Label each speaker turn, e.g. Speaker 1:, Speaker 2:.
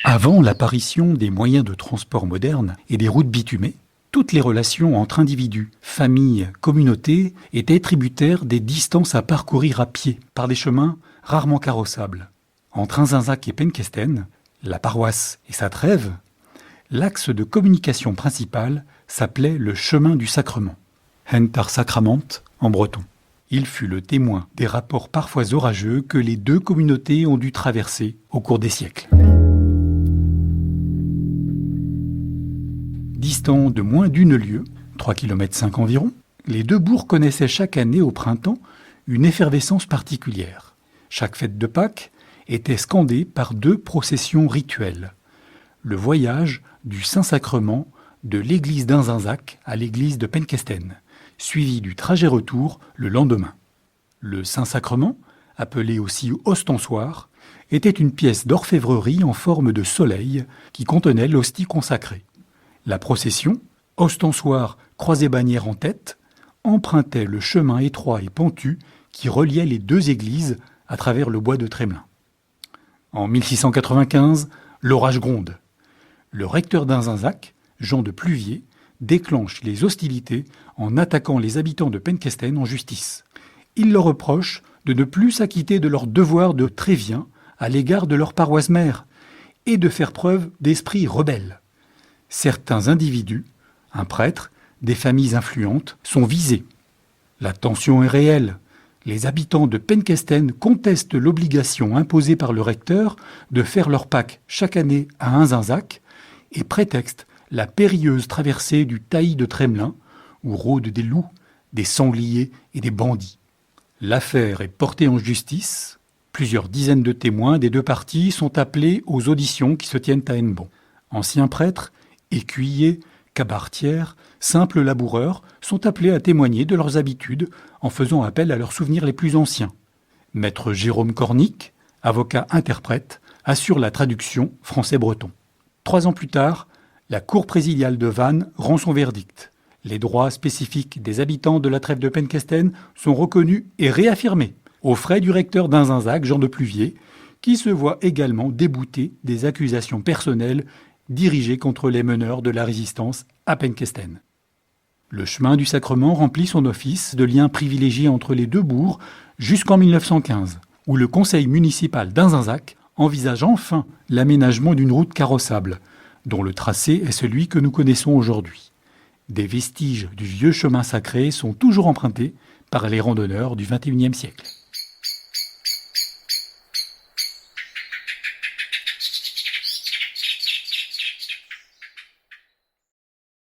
Speaker 1: Avant l'apparition des moyens de transport modernes et des routes bitumées, toutes les relations entre individus, familles, communautés étaient tributaires des distances à parcourir à pied par des chemins rarement carrossables. Entre Inzinzac et Penkesten, la paroisse et sa trève, l'axe de communication principal s'appelait le chemin du sacrement, Hentar Sacrament en breton. Il fut le témoin des rapports parfois orageux que les deux communautés ont dû traverser au cours des siècles. Distants de moins d'une lieue, 3,5 km environ, les deux bourgs connaissaient chaque année au printemps une effervescence particulière. Chaque fête de Pâques était scandée par deux processions rituelles. Le voyage du Saint-Sacrement de l'église d'Inzinzac à l'église de Penkesten, suivi du trajet retour le lendemain. Le Saint-Sacrement, appelé aussi ostensoir, était une pièce d'orfèvrerie en forme de soleil qui contenait l'hostie consacrée. La procession, ostensoir croisée-bannière en tête, empruntait le chemin étroit et pentu qui reliait les deux églises à travers le bois de Tremelin. En 1695, l'orage gronde. Le recteur d'Inzinzac, Jean de Pluvier, déclenche les hostilités en attaquant les habitants de Penkesten en justice. Il leur reproche de ne plus s'acquitter de leur devoir de Trévien à l'égard de leur paroisse mère et de faire preuve d'esprit rebelle. Certains individus, un prêtre, des familles influentes, sont visés. La tension est réelle. Les habitants de Penkesten contestent l'obligation imposée par le recteur de faire leur Pâques chaque année à Inzinzac et prétextent la périlleuse traversée du taillis de Tremelin, où rôdent des loups, des sangliers et des bandits. L'affaire est portée en justice. Plusieurs dizaines de témoins des deux parties sont appelés aux auditions qui se tiennent à Hennebont. Anciens prêtres, écuyers, cabaretières, simples laboureurs sont appelés à témoigner de leurs habitudes en faisant appel à leurs souvenirs les plus anciens. Maître Jérôme Cornic, avocat-interprète, assure la traduction français-breton. 3 ans plus tard, la cour présidiale de Vannes rend son verdict. Les droits spécifiques des habitants de la trève de Penkesten sont reconnus et réaffirmés, aux frais du recteur d'Inzinzac, Jean de Pluvier, qui se voit également débouté des accusations personnelles dirigées contre les meneurs de la résistance à Penkesten. Le chemin du sacrement remplit son office de lien privilégié entre les deux bourgs jusqu'en 1915, où le conseil municipal d'Inzinzac envisage enfin l'aménagement d'une route carrossable, dont le tracé est celui que nous connaissons aujourd'hui. Des vestiges du vieux chemin sacré sont toujours empruntés par les randonneurs du XXIe siècle.